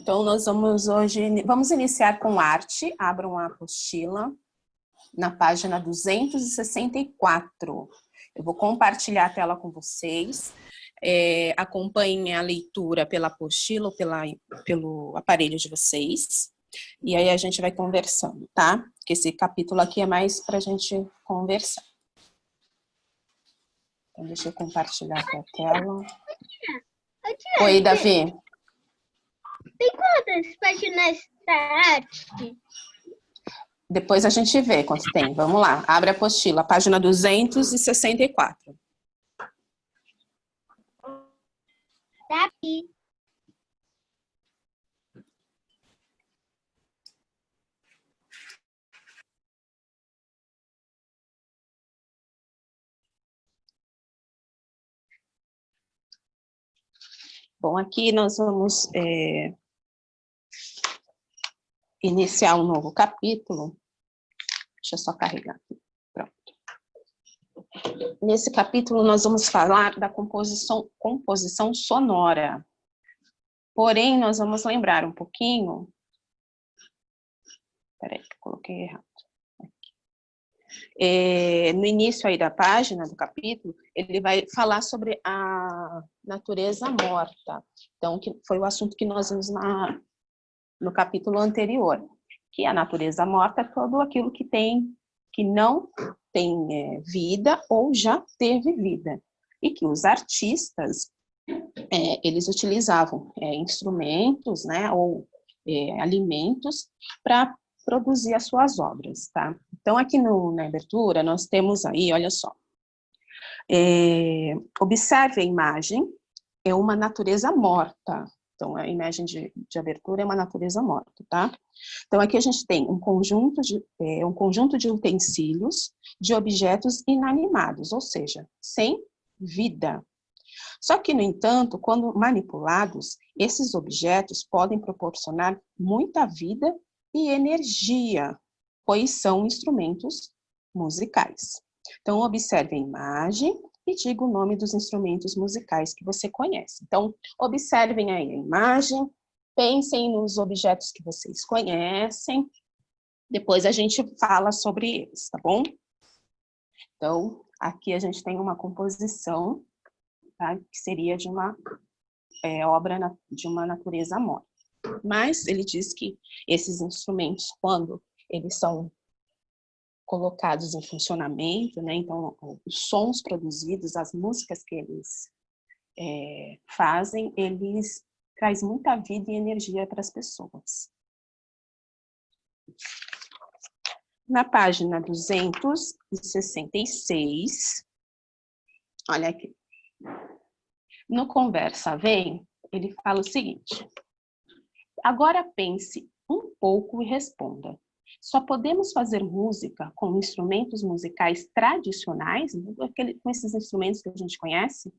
Então, nós vamos iniciar com arte. Abram a apostila na página 264. Eu vou compartilhar a tela com vocês. Acompanhem a leitura pela apostila ou pelo aparelho de vocês. E aí a gente vai conversando, tá? Porque esse capítulo aqui é mais para a gente conversar. Então, deixa eu compartilhar aqui a tela. Oi, Davi. Tem quantas páginas da arte? Depois a gente vê quanto tem. Vamos lá. Abre a apostila, página 264. Davi. Bom, aqui nós vamos iniciar um novo capítulo. Deixa eu só carregar aqui. Pronto. Nesse capítulo nós vamos falar da composição sonora. Porém, nós vamos lembrar um pouquinho... Peraí, que eu coloquei errado. No início aí da página, do capítulo, ele vai falar sobre a natureza morta. Então, que foi o assunto que nós vimos no capítulo anterior, que a natureza morta é tudo aquilo que não tem vida ou já teve vida. E que os artistas, eles utilizavam instrumentos, né, ou alimentos para produzir as suas obras, tá? Então, aqui na abertura, nós temos aí, olha só, observe a imagem, é uma natureza morta. Então, a imagem de abertura é uma natureza morta, tá? Então, aqui a gente tem um conjunto de utensílios, de objetos inanimados, ou seja, sem vida. Só que, no entanto, quando manipulados, esses objetos podem proporcionar muita vida e energia, pois são instrumentos musicais. Então, observe a imagem e diga o nome dos instrumentos musicais que você conhece. Então, observem aí a imagem, pensem nos objetos que vocês conhecem, depois a gente fala sobre eles, tá bom? Então, aqui a gente tem uma composição, tá, que seria de uma obra de uma natureza morta. Mas ele diz que esses instrumentos, quando eles são colocados em funcionamento, né, então os sons produzidos, as músicas que eles fazem, eles trazem muita vida e energia para as pessoas. Na página 266, olha aqui, no Conversa Vem, ele fala o seguinte: agora pense um pouco e responda. Só podemos fazer música com instrumentos musicais tradicionais, com esses instrumentos que a gente conhece?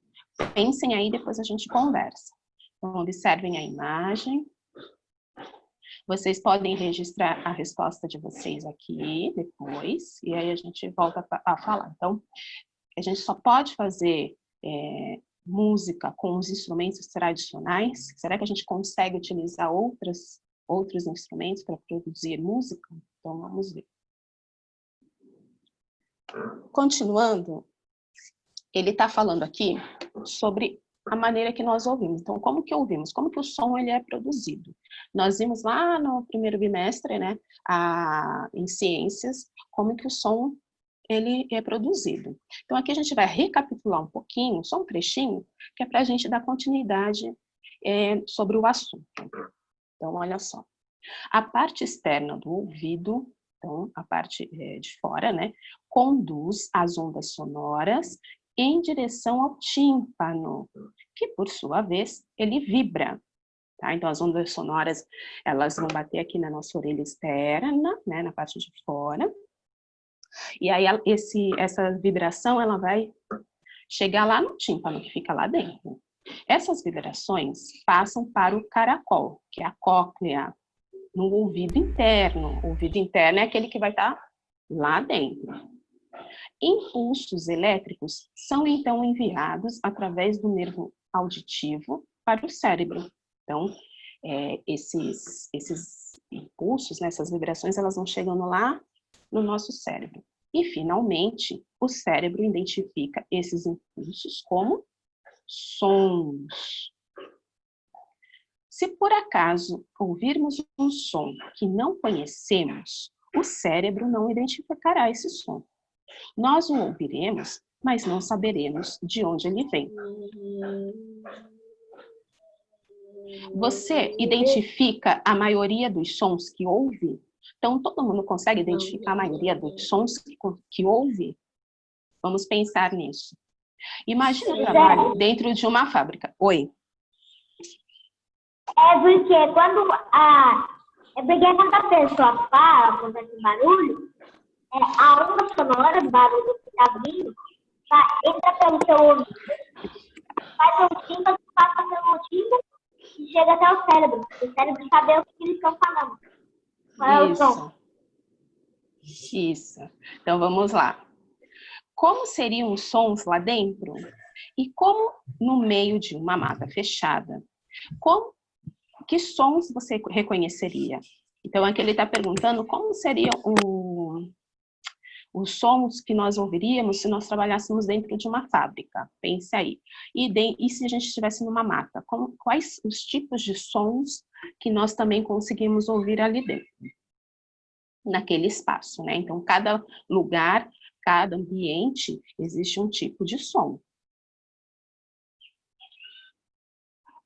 Pensem aí, depois a gente conversa. Então, observem a imagem. Vocês podem registrar a resposta de vocês aqui, depois, e aí a gente volta a falar. Então, a gente só pode fazer música com os instrumentos tradicionais? Será que a gente consegue utilizar outros instrumentos para produzir música? Então, vamos ver. Continuando, ele está falando aqui sobre a maneira que nós ouvimos. Então, como que ouvimos? Como que o som ele é produzido? Nós vimos lá no primeiro bimestre, né, em ciências, como que o som ele é produzido. Então, aqui a gente vai recapitular um pouquinho, só um trechinho, que é para a gente dar continuidade sobre o assunto. Então, olha só. A parte externa do ouvido, então, a parte de fora, né, conduz as ondas sonoras em direção ao tímpano, que, por sua vez, ele vibra. Tá? Então, as ondas sonoras, elas vão bater aqui na nossa orelha externa, né, na parte de fora, e aí essa vibração, ela vai chegar lá no tímpano, que fica lá dentro. Essas vibrações passam para o caracol, que é a cóclea, no ouvido interno. O ouvido interno é aquele que vai estar lá dentro. Impulsos elétricos são, então, enviados através do nervo auditivo para o cérebro. Então, esses impulsos, né, essas vibrações, elas vão chegando lá no nosso cérebro. E, finalmente, o cérebro identifica esses impulsos como sons. Se por acaso ouvirmos um som que não conhecemos, o cérebro não identificará esse som. Nós o ouviremos, mas não saberemos de onde ele vem. Você identifica a maioria dos sons que ouve? Então, todo mundo consegue identificar a maioria dos sons que ouve? Vamos pensar nisso. Imagina o trabalho dentro de uma fábrica. Oi? Porque quando a pessoa fala, quando faz barulho, a onda sonora do barulho que está vindo entra pelo seu ouvido, faz um tímpano, passa pelo tímpano e chega até o cérebro. O cérebro sabe o que eles estão falando. Qual é o som? Isso. Então, vamos lá. Como seriam os sons lá dentro? E como no meio de uma mata fechada? Que sons você reconheceria? Então, aqui ele está perguntando como seriam os sons que nós ouviríamos se nós trabalhássemos dentro de uma fábrica. Pense aí. E se a gente estivesse numa mata? Quais os tipos de sons que nós também conseguimos ouvir ali dentro? Naquele espaço, né? Então, cada lugar, cada ambiente, existe um tipo de som.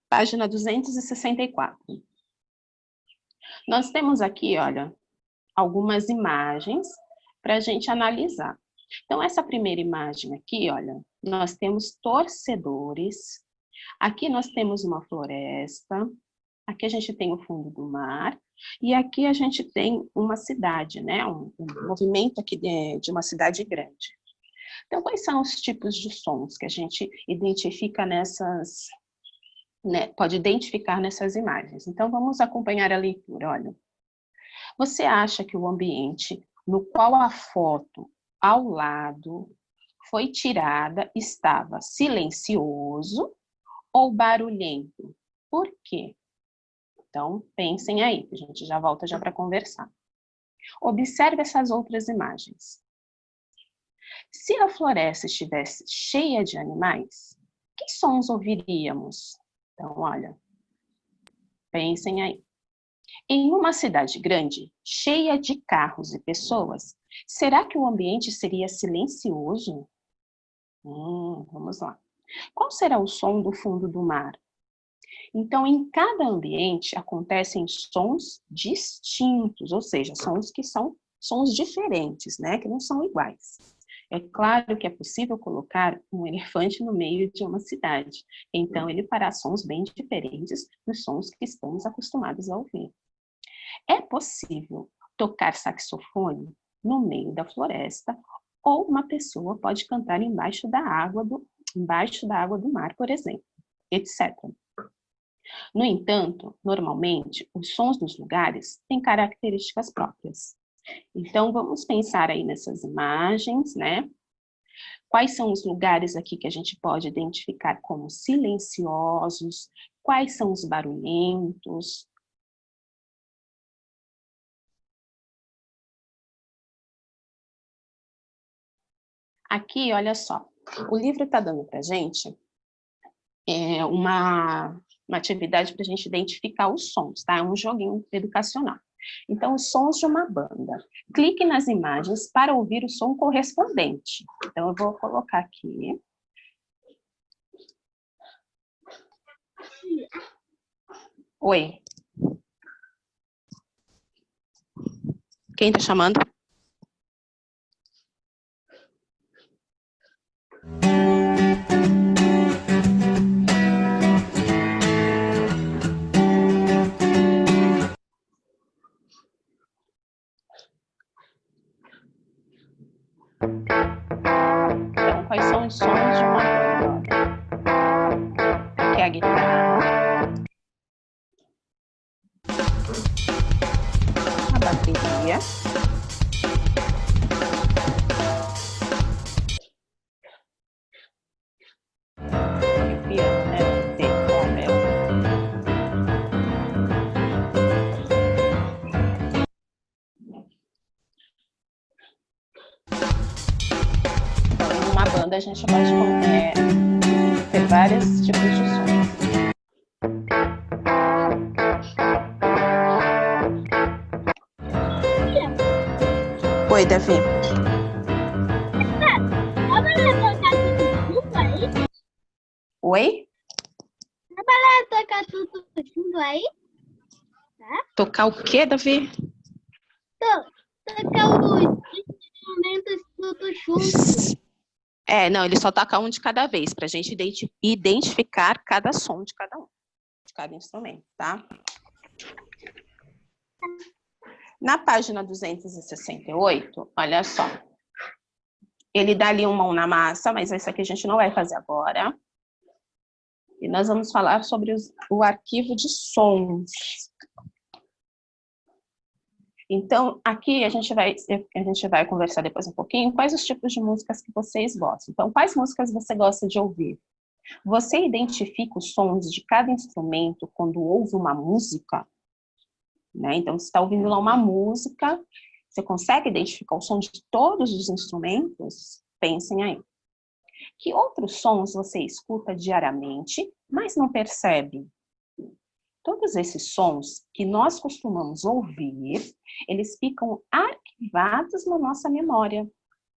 Página 264. Nós temos aqui, olha, algumas imagens para a gente analisar. Então, essa primeira imagem aqui, olha, nós temos torcedores, aqui nós temos uma floresta, aqui a gente tem o fundo do mar, e aqui a gente tem uma cidade, né? Um movimento aqui de uma cidade grande. Então, quais são os tipos de sons que a gente identifica nessas, né, pode identificar nessas imagens? Então, vamos acompanhar a leitura, olha. Você acha que o ambiente no qual a foto ao lado foi tirada estava silencioso ou barulhento? Por quê? Então, pensem aí, a gente já volta já para conversar. Observe essas outras imagens. Se a floresta estivesse cheia de animais, que sons ouviríamos? Então, olha, pensem aí. Em uma cidade grande, cheia de carros e pessoas, será que o ambiente seria silencioso? Vamos lá. Qual será o som do fundo do mar? Então, em cada ambiente acontecem sons distintos, ou seja, sons que são sons diferentes, né? Que não são iguais. É claro que é possível colocar um elefante no meio de uma cidade. Então, ele fará sons bem diferentes dos sons que estamos acostumados a ouvir. É possível tocar saxofone no meio da floresta, ou uma pessoa pode cantar embaixo da água do mar, por exemplo, etc. No entanto, normalmente, os sons dos lugares têm características próprias. Então, vamos pensar aí nessas imagens, né? Quais são os lugares aqui que a gente pode identificar como silenciosos? Quais são os barulhentos? Aqui, olha só, o livro está dando para a gente uma atividade para a gente identificar os sons, tá? É um joguinho educacional. Então, os sons de uma banda. Clique nas imagens para ouvir o som correspondente. Então, eu vou colocar aqui. Oi. Quem está chamando? Então, quais são os sons de uma banda? Aqui é a guitarra, a bateria, e o piano, né? falando, a gente pode ter vários tipos de sons. Oi, Davi. Oi? Trabalhar tocar tudo junto aí? Tá? Tocar o quê, Davi? Tocar os instrumentos tudo junto. Não, ele só toca um de cada vez, para a gente identificar cada som de cada um, de cada instrumento, tá? Na página 268, olha só. Ele dá ali uma mão na massa, mas isso aqui a gente não vai fazer agora. E nós vamos falar sobre o arquivo de sons. Então, aqui a gente vai conversar depois um pouquinho quais os tipos de músicas que vocês gostam. Então, quais músicas você gosta de ouvir? Você identifica os sons de cada instrumento quando ouve uma música? Né? Então, você está ouvindo lá uma música, você consegue identificar o som de todos os instrumentos? Pensem aí. Que outros sons você escuta diariamente, mas não percebe? Todos esses sons que nós costumamos ouvir, eles ficam arquivados na nossa memória.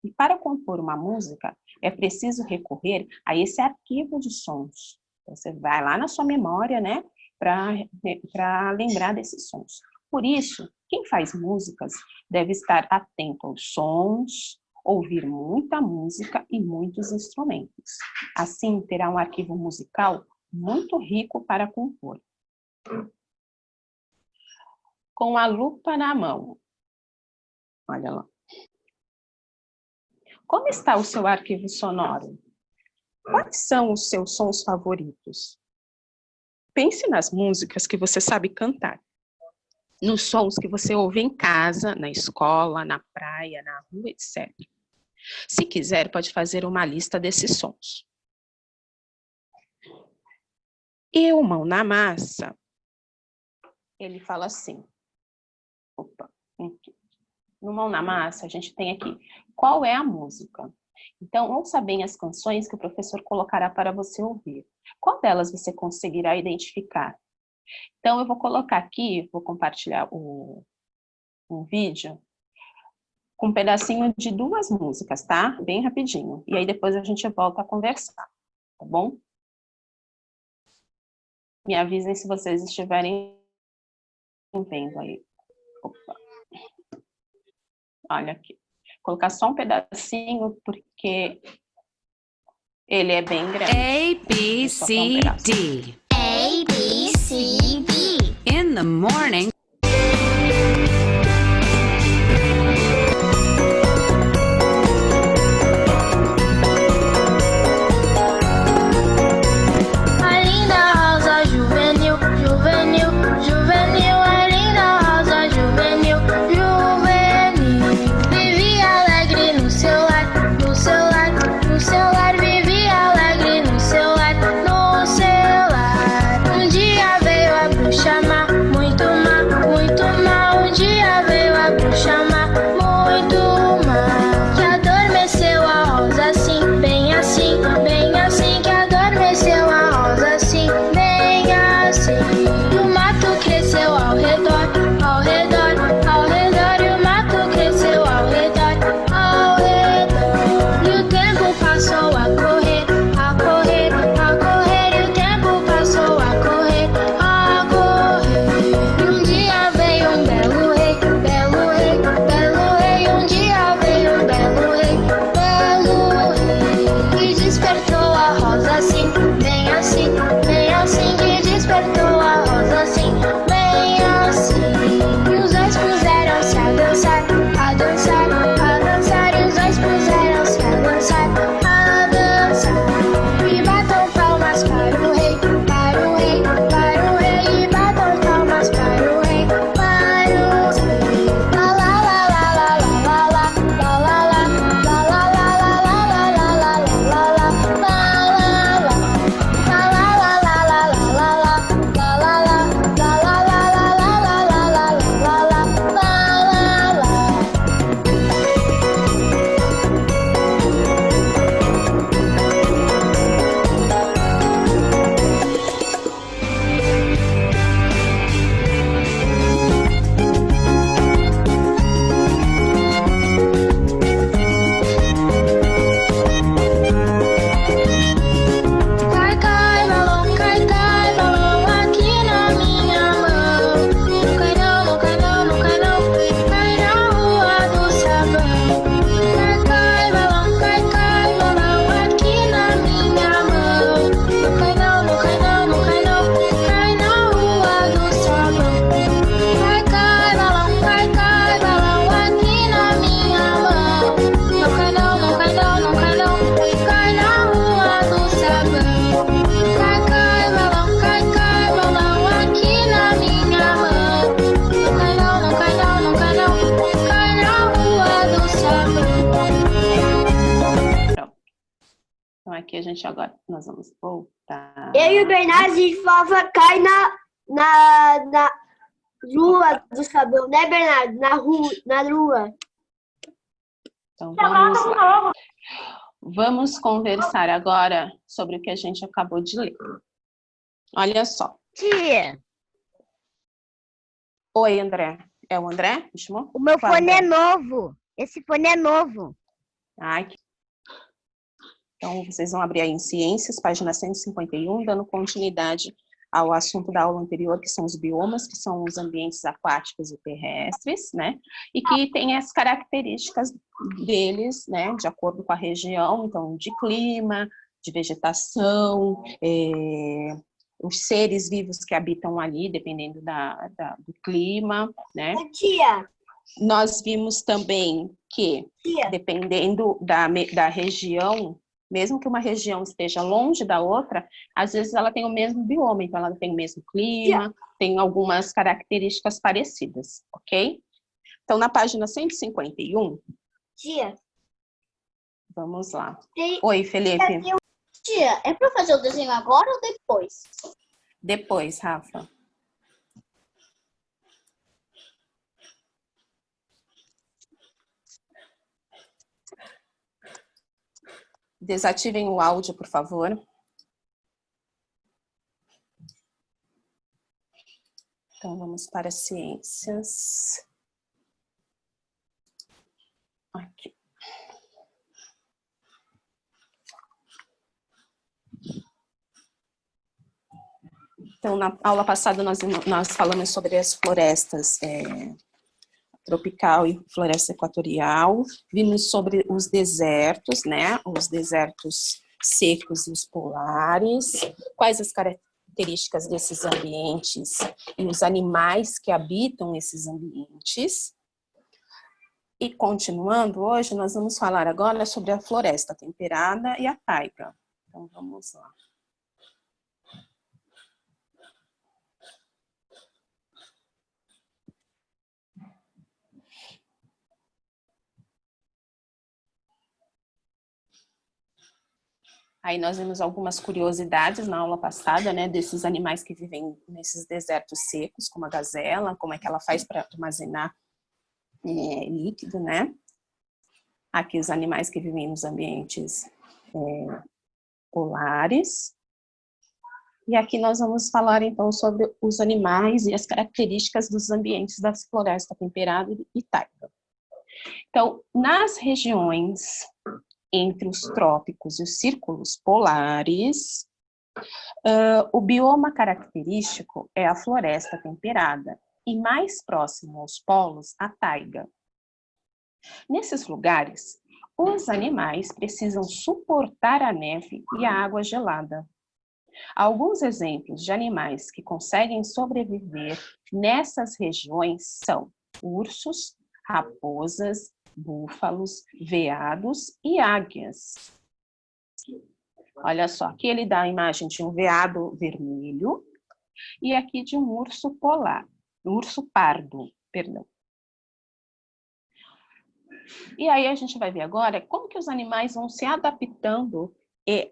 E para compor uma música, é preciso recorrer a esse arquivo de sons. Você vai lá na sua memória, né, para lembrar desses sons. Por isso, quem faz músicas deve estar atento aos sons, ouvir muita música e muitos instrumentos. Assim, terá um arquivo musical muito rico para compor. Com a lupa na mão. Olha lá. Como está o seu arquivo sonoro? Quais são os seus sons favoritos? Pense nas músicas que você sabe cantar. Nos sons que você ouve em casa, na escola, na praia, na rua, etc. Se quiser, pode fazer uma lista desses sons. E o Mão na Massa, ele fala assim. Opa, aqui. No Mão na Massa, a gente tem aqui, qual é a música? Então, ouça bem as canções que o professor colocará para você ouvir. Qual delas você conseguirá identificar? Então, eu vou colocar aqui, vou compartilhar um vídeo com um pedacinho de 2 músicas, tá? Bem rapidinho. E aí depois a gente volta a conversar, tá bom? Me avisem se vocês estiverem vendo aí. Opa. Olha aqui. Vou colocar só um pedacinho, porque ele é bem grande. A, B, C, D. A, B, C, D. In the morning. A linda rosa juvenil, juvenil, juvenil. A linda rosa juvenil, juvenil. Vivia alegre no seu lar, no seu lar, no seu lar. Vivia alegre no seu lar, no seu lar. Um dia veio a bruxa má, muito má, muito má. Um dia Então, aqui a gente agora, nós vamos voltar. Eu e o Bernardo, a gente falava cai na lua do sabão, né, Bernardo? Na lua. Então, vamos lá. Vamos conversar agora sobre o que a gente acabou de ler. Olha só. Tia, Oi, André. É o André? Me chamou? o meu Qual fone é André? novo. Esse fone é novo. Ai, então, vocês vão abrir aí em Ciências, página 151, dando continuidade ao assunto da aula anterior, que são os biomas, que são os ambientes aquáticos e terrestres, né? E que tem as características deles, né? De acordo com a região, então, de clima, de vegetação, os seres vivos que habitam ali, dependendo do clima, né? Tia, Nós vimos também que, dependendo da região, mesmo que uma região esteja longe da outra, às vezes ela tem o mesmo bioma, então ela tem o mesmo clima, tem algumas características parecidas, ok? Então, na página 151, tia. vamos lá. Tem- Oi, Felipe. Tia, é pra fazer o desenho agora ou depois? Depois, Rafa. Desativem o áudio, por favor. Então, vamos para ciências. Aqui. Então, na aula passada, nós falamos sobre as florestas tropical e floresta equatorial. Vimos sobre os desertos, né? Os desertos secos e os polares. Quais as características desses ambientes e os animais que habitam esses ambientes. E continuando, hoje nós vamos falar agora sobre a floresta temperada e a taiga. Então, vamos lá. Aí nós vimos algumas curiosidades na aula passada, né, desses animais que vivem nesses desertos secos, como a gazela, como é que ela faz para armazenar líquido, né? Aqui os animais que vivem nos ambientes polares. E aqui nós vamos falar, então, sobre os animais e as características dos ambientes da floresta temperada e taiga. Então, nas regiões entre os trópicos e os círculos polares, o bioma característico é a floresta temperada e mais próximo aos polos, a taiga. Nesses lugares, os animais precisam suportar a neve e a água gelada. Alguns exemplos de animais que conseguem sobreviver nessas regiões são ursos, raposas, búfalos, veados e águias. Olha só, aqui ele dá a imagem de um veado vermelho e aqui de um urso polar, urso pardo, perdão. E aí a gente vai ver agora como que os animais vão se adaptando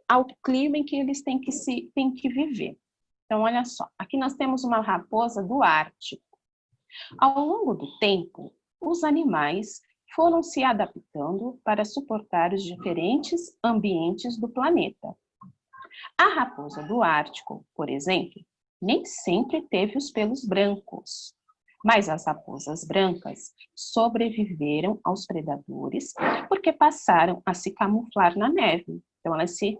ao clima em que eles têm que viver. Então, olha só, aqui nós temos uma raposa do Ártico. Ao longo do tempo, os animais foram se adaptando para suportar os diferentes ambientes do planeta. A raposa do Ártico, por exemplo, nem sempre teve os pelos brancos, mas as raposas brancas sobreviveram aos predadores porque passaram a se camuflar na neve. Então, elas se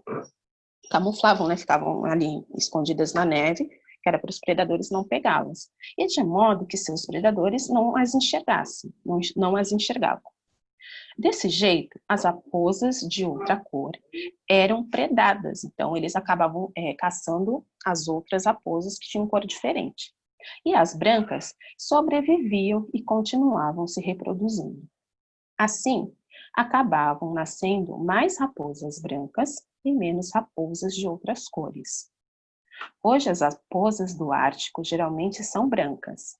camuflavam, né? Ficavam ali escondidas na neve, que era para os predadores não pegá-las. E de modo que seus predadores não as enxergassem, não as enxergavam. Desse jeito, as raposas de outra cor eram predadas, então eles acabavam caçando as outras raposas que tinham cor diferente. E as brancas sobreviviam e continuavam se reproduzindo. Assim, acabavam nascendo mais raposas brancas e menos raposas de outras cores. Hoje, as raposas do Ártico geralmente são brancas.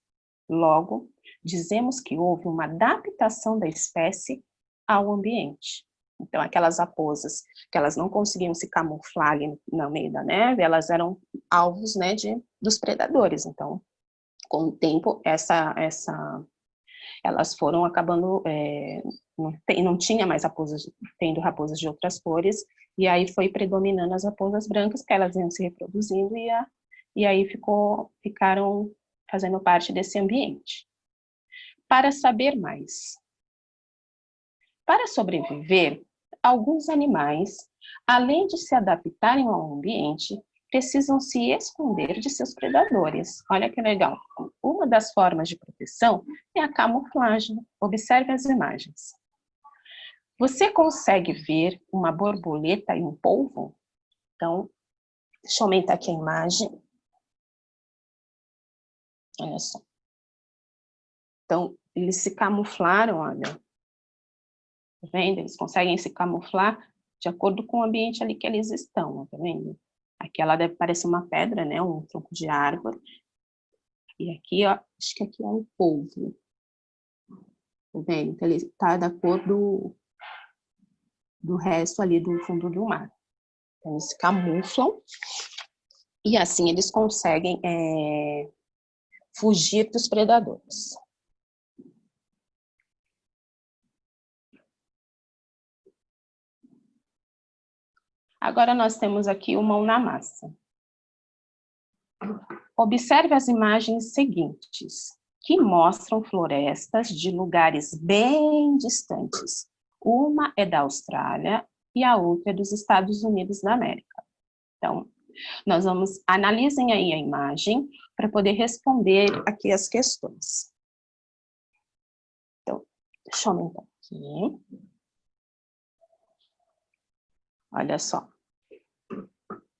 Logo, dizemos que houve uma adaptação da espécie ao ambiente, Então, aquelas raposas que elas não conseguiam se camuflar ali no meio da neve, elas eram alvos, né, dos predadores. Então, com o tempo, elas foram acabando, não tinha mais raposas, tendo raposas de outras cores, e aí foi predominando as raposas brancas, porque elas iam se reproduzindo, e aí ficaram fazendo parte desse ambiente. Para saber mais. Para sobreviver, alguns animais, além de se adaptarem ao ambiente, precisam se esconder de seus predadores. Olha que legal. Uma das formas de proteção é a camuflagem. Observe as imagens. Você consegue ver uma borboleta em polvo? Então, deixa eu aumentar aqui a imagem. Olha só. Então, eles se camuflaram, olha. Tá vendo? Eles conseguem se camuflar de acordo com o ambiente ali que eles estão, tá vendo? Aqui ela deve parecer uma pedra, né? Um tronco de árvore. E aqui, ó, acho que aqui é um polvo. Tá vendo? Então, ele tá da cor do resto ali do fundo do mar. Então, eles se camuflam e assim eles conseguem fugir dos predadores. Agora nós temos aqui o mão na massa. Observe as imagens seguintes, que mostram florestas de lugares bem distantes. Uma é da Austrália e a outra é dos Estados Unidos da América. Então, analisem aí a imagem para poder responder aqui as questões. Então, deixa eu aumentar aqui. Olha só.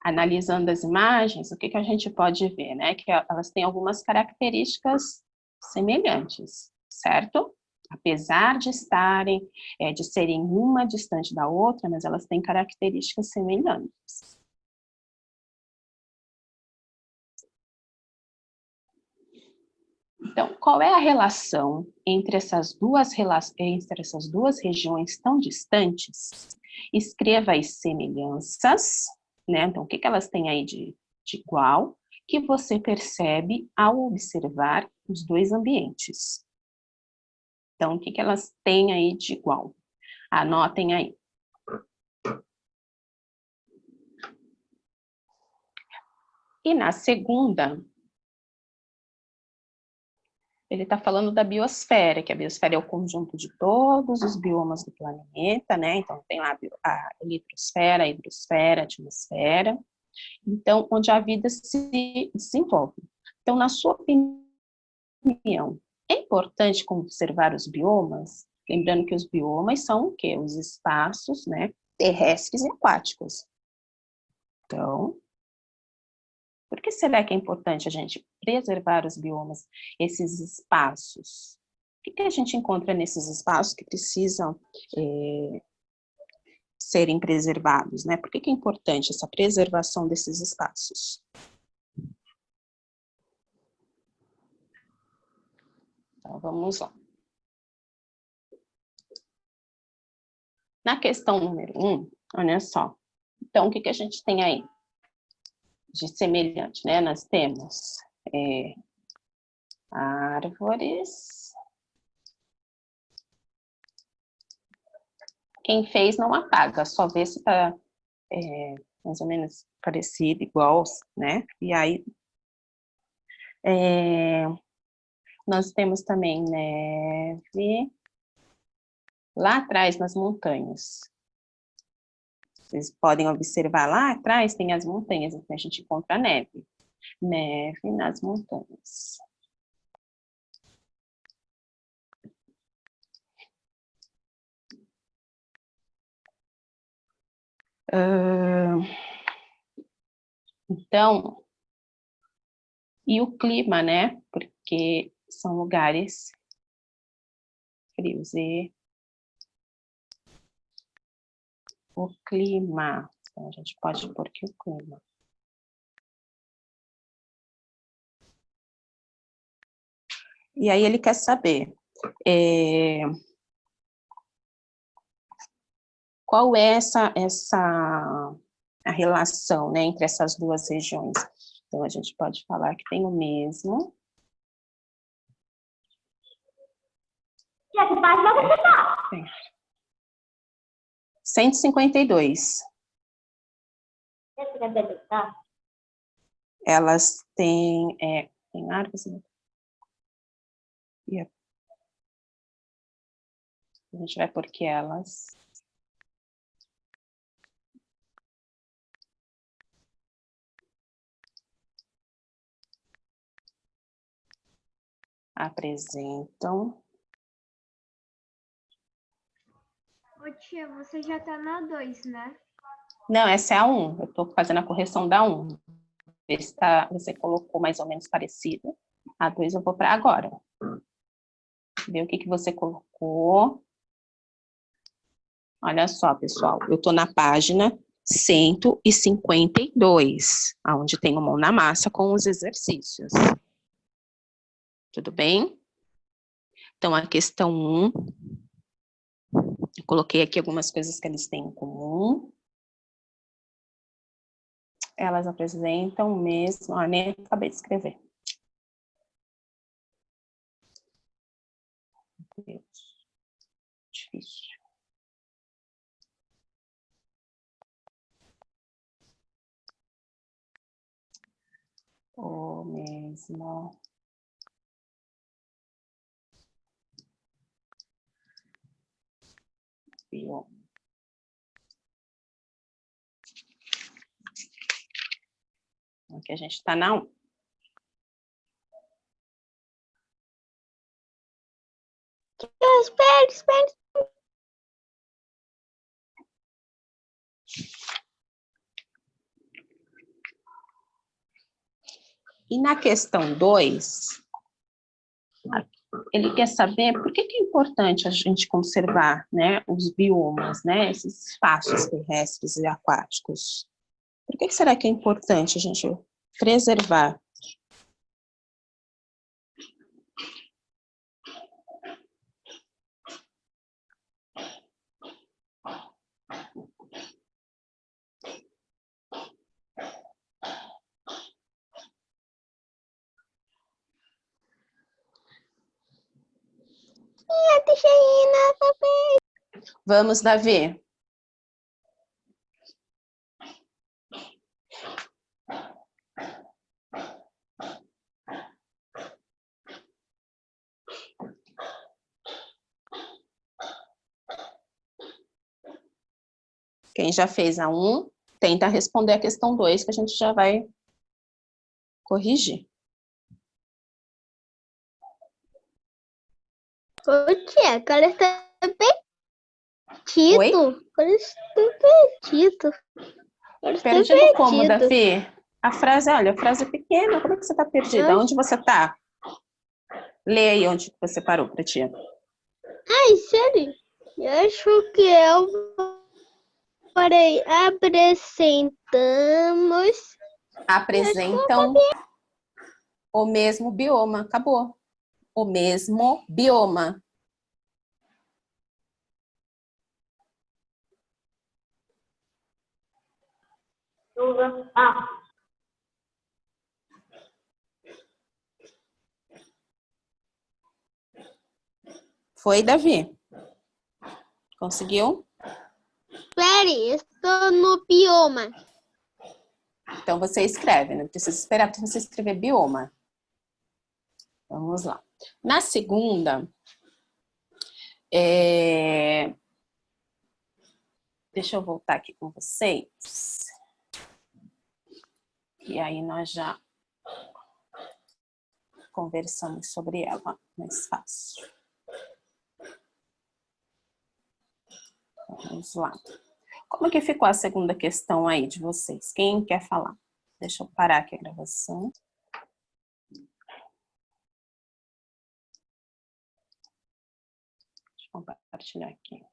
Analisando as imagens, o que a gente pode ver, né? Que elas têm algumas características semelhantes, certo? Apesar de de serem uma distante da outra, mas elas têm características semelhantes. Então, qual é a relação entre essas duas regiões tão distantes? Escreva as semelhanças, né? Então, o que elas têm aí de igual, que você percebe ao observar os dois ambientes. Então, o que elas têm aí de igual? Anotem aí. E na segunda, ele está falando da biosfera, que a biosfera é o conjunto de todos os biomas do planeta, né? Então, tem lá a litrosfera, a hidrosfera, a atmosfera. Então, onde a vida se desenvolve. Então, na sua opinião, é importante conservar os biomas? Lembrando que os biomas são o quê? Os espaços, né, terrestres e aquáticos. Então, por que será que é importante a gente preservar os biomas, esses espaços? O que a gente encontra nesses espaços que precisam serem preservados, né? Por que é importante essa preservação desses espaços? Então, vamos lá. Na questão número 1, olha só. Então, o que a gente tem aí de semelhante, né? Nós temos árvores. Quem fez não apaga, só vê se está mais ou menos parecido, igual, né? E aí, nós temos também neve lá atrás nas montanhas. Vocês podem observar lá atrás tem as montanhas, então a gente encontra neve. Neve nas montanhas. Então, e o clima, né? Porque são lugares frios. E o clima. Então, a gente pode pôr aqui o clima. E aí ele quer saber qual é a relação, né, entre essas duas regiões? Então, a gente pode falar que tem o mesmo. Tia, que página você tá? 152. 152, tá? Elas têm, tem árvores, né? A gente vai por que elas apresentam. Ô tia, você já tá na 2, né? Não, essa é a 1. Eu estou fazendo a correção da 1. Ver se você colocou mais ou menos parecido. A 2 eu vou para agora. Ver o que você colocou. Olha só, pessoal. Eu estou na página 152, onde tem o Mão na Massa com os exercícios. Tudo bem? Então, a questão 1. Eu coloquei aqui algumas coisas que eles têm em comum. Elas apresentam o mesmo... nem acabei de escrever. Difícil. O mesmo bioma. Aqui a gente está na 1. Espera. E na questão 2, ele quer saber por que é importante a gente conservar, né, os biomas, né, esses espaços terrestres e aquáticos. Por que será que é importante a gente preservar? Vamos, Davi. Quem já fez a 1, tenta responder a questão 2, que a gente já vai corrigir. Ô, tia, agora está Oi? perdido. Agora estou perdido. Perdido como, Davi? A frase, olha, a frase é pequena, como é que você está perdida? Onde você está? Lê aí onde você parou, pra tia. Ai, sério? Eu acho que eu parei. Apresentam o mesmo bioma. Acabou. O mesmo bioma. Foi, Davi? Conseguiu? Peraí, estou no bioma. Então você escreve, não precisa esperar para você escrever bioma. Vamos lá. Na segunda, deixa eu voltar aqui com vocês. E aí nós já conversamos sobre ela, mais fácil. Vamos lá. Como que ficou a segunda questão aí de vocês? Quem quer falar? Deixa eu parar aqui a gravação. Deixa eu compartilhar aqui.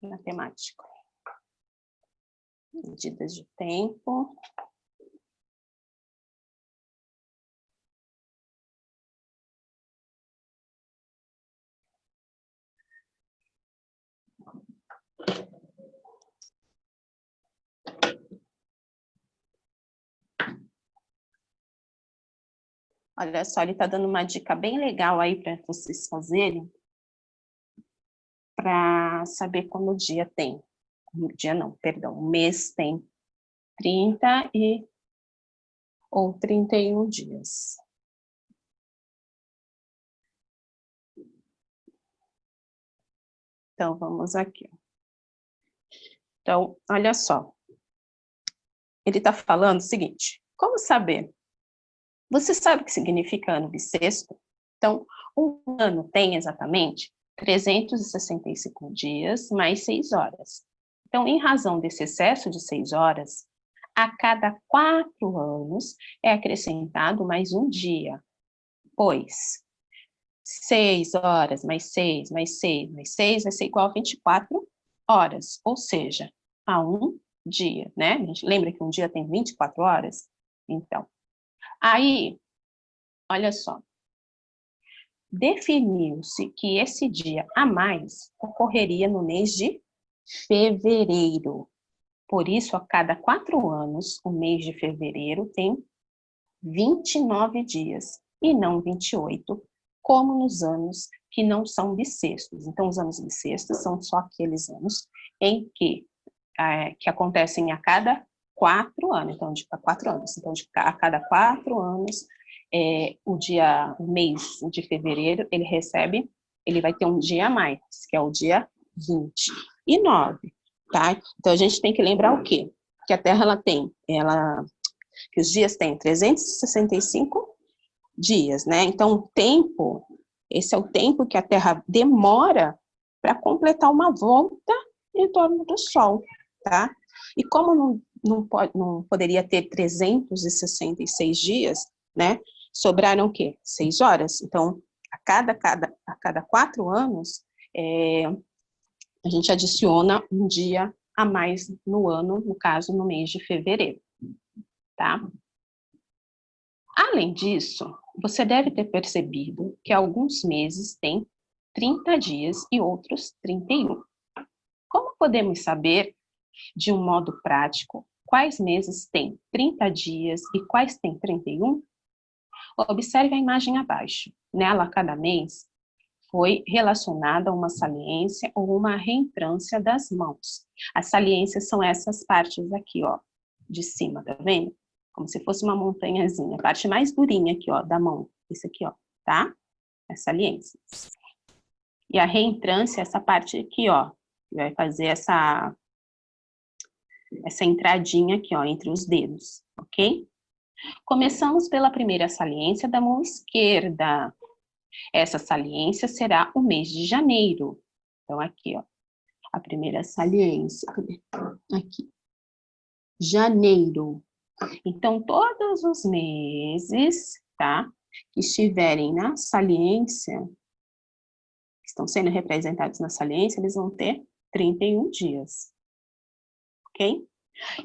Matemática. Medidas de tempo. Olha só, ele está dando uma dica bem legal aí para vocês fazerem, para saber quando o dia tem. O dia não, perdão, o mês tem 30 ou 31 dias. Então, vamos aqui. Então, olha só. Ele está falando o seguinte, como saber? Você sabe o que significa ano bissexto? Então, um ano tem exatamente 365 dias mais 6 horas. Então, em razão desse excesso de 6 horas, a cada 4 anos é acrescentado mais um dia, pois 6 horas mais 6, mais 6, mais 6 vai ser igual a 24 horas, ou seja, a um dia, né? A gente lembra que um dia tem 24 horas? Então, aí, olha só, definiu-se que esse dia a mais ocorreria no mês de fevereiro. Por isso, a cada 4 anos, o mês de fevereiro tem 29 dias e não 28, como nos anos que não são bissextos. Então, os anos bissextos são só aqueles anos em que acontecem a cada 4 anos. Então, a cada 4 anos, o mês de fevereiro, ele vai ter um dia a mais, que é o dia 29, tá? Então, a gente tem que lembrar o quê? Que a Terra, que os dias têm 365 dias, né? Então, o tempo, esse é o tempo que a Terra demora para completar uma volta em torno do Sol, tá? E como não poderia ter 366 dias, né? Sobraram o quê? 6 horas. Então, a cada 4 anos, a gente adiciona um dia a mais no ano, no caso, no mês de fevereiro, tá? Além disso, você deve ter percebido que alguns meses têm 30 dias e outros 31. Como podemos saber, de um modo prático, quais meses têm 30 dias e quais têm 31? Observe a imagem abaixo. Nela, cada mês foi relacionada a uma saliência ou uma reentrância das mãos. As saliências são essas partes aqui, ó, de cima, tá vendo? Como se fosse uma montanhazinha. A parte mais durinha aqui, ó, da mão. Isso aqui, ó, tá? As saliências. E a reentrância, essa parte aqui, ó, vai fazer essa entradinha aqui, ó, entre os dedos, ok? Começamos pela primeira saliência da mão esquerda. Essa saliência será o mês de janeiro. Então, aqui, ó, a primeira saliência. Aqui. Janeiro. Então, todos os meses, tá, que estiverem na saliência, que estão sendo representados na saliência, eles vão ter 31 dias. Ok?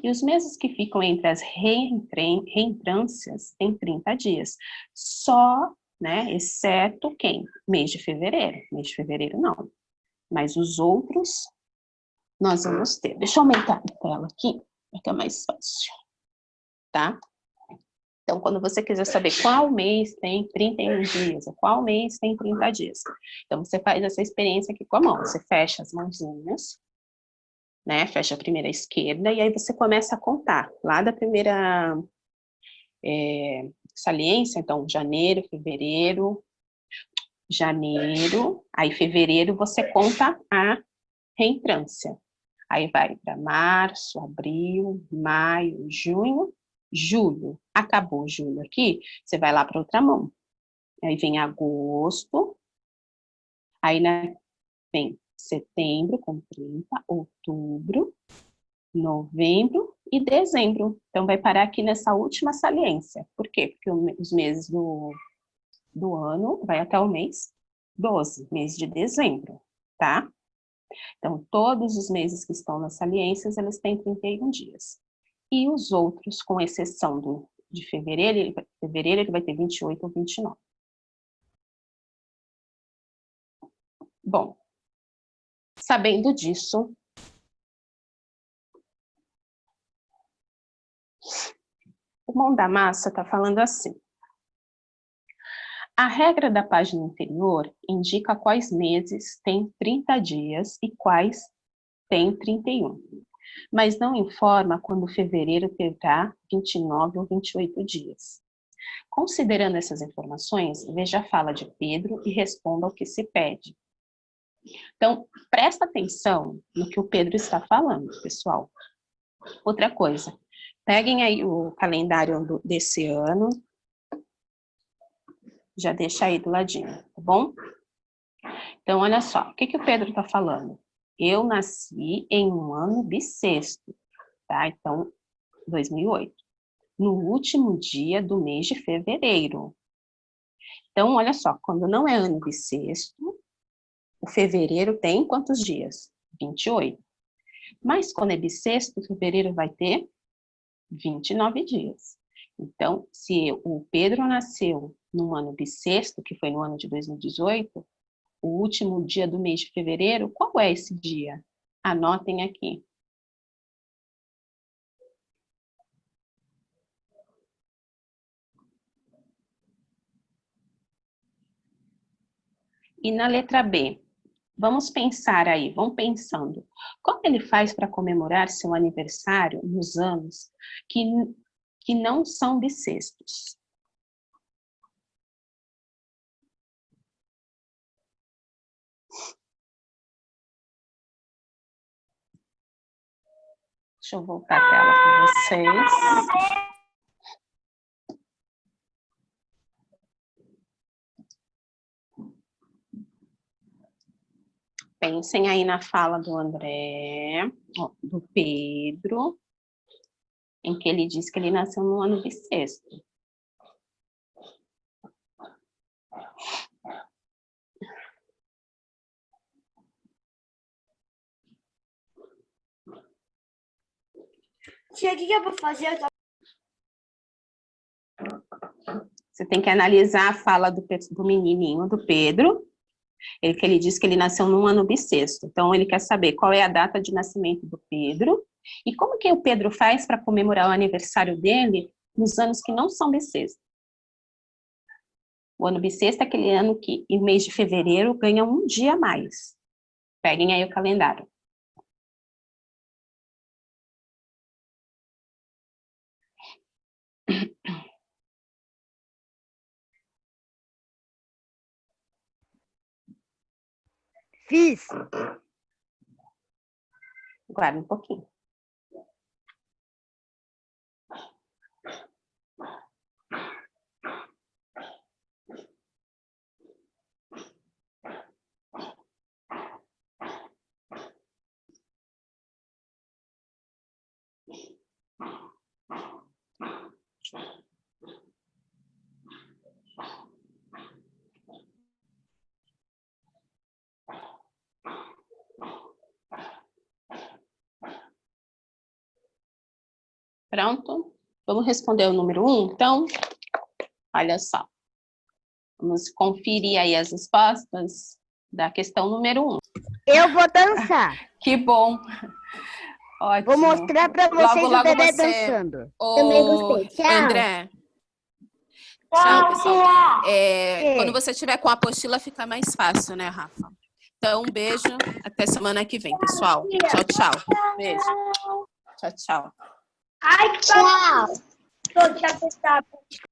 E os meses que ficam entre as reentrâncias têm 30 dias. Só, né, exceto quem? Mês de fevereiro. Mês de fevereiro não. Mas os outros, nós vamos ter. Deixa eu aumentar a tela aqui, para ficar mais fácil. Tá? Então, quando você quiser saber qual mês tem 31 dias, ou qual mês tem 30 dias, então você faz essa experiência aqui com a mão. Você fecha as mãozinhas, né? Fecha a primeira esquerda, e aí você começa a contar. Lá da primeira saliência, então, janeiro, aí fevereiro você conta a reentrância. Aí vai para março, abril, maio, junho, julho. Acabou julho aqui, você vai lá para outra mão. Aí vem agosto, aí vem setembro com 30, outubro, novembro e dezembro. Então, vai parar aqui nessa última saliência. Por quê? Porque os meses do ano vai até o mês 12, mês de dezembro, tá? Então, todos os meses que estão nas saliências, eles têm 31 dias. E os outros, com exceção de fevereiro, ele vai ter 28 ou 29. Bom, sabendo disso, o Mão da Massa está falando assim. A regra da página anterior indica quais meses têm 30 dias e quais têm 31, mas não informa quando fevereiro terá 29 ou 28 dias. Considerando essas informações, veja a fala de Pedro e responda ao que se pede. Então, presta atenção no que o Pedro está falando, pessoal. Outra coisa, peguem aí o calendário desse ano, já deixa aí do ladinho, tá bom? Então, olha só, o que o Pedro está falando? Eu nasci em um ano bissexto, tá? Então, 2008. No último dia do mês de fevereiro. Então, olha só, quando não é ano bissexto, o fevereiro tem quantos dias? 28. Mas quando é bissexto, o fevereiro vai ter 29 dias. Então, se o Pedro nasceu no ano bissexto, que foi no ano de 2018, o último dia do mês de fevereiro, qual é esse dia? Anotem aqui. E na letra B, vamos pensar aí, vamos pensando. Como ele faz para comemorar seu aniversário nos anos que não são bissextos? Deixa eu voltar a tela para vocês. Pensem aí na fala do André, do Pedro, em que ele diz que ele nasceu no ano bissexto. Tia, o que eu vou fazer? Você tem que analisar a fala do menininho, do Pedro, que ele diz que ele nasceu num ano bissexto. Então, ele quer saber qual é a data de nascimento do Pedro e como que o Pedro faz para comemorar o aniversário dele nos anos que não são bissextos. O ano bissexto é aquele ano que, em mês de fevereiro, ganha um dia a mais. Peguem aí o calendário. Fiz. Guarda um pouquinho. Pronto? Vamos responder o número 1, então? Olha só. Vamos conferir aí as respostas da questão número 1. Eu vou dançar. Que bom. Ótimo. Vou mostrar para vocês Logo, o bebê você- dançando. Também gostei. Tchau. André. Tchau, pessoal. É. Quando você tiver com a apostila, fica mais fácil, né, Rafa? Então, um beijo. Até semana que vem, pessoal. Tchau, tchau. Beijo. Tchau, tchau. Ai, que tchau. Tchau, tchau.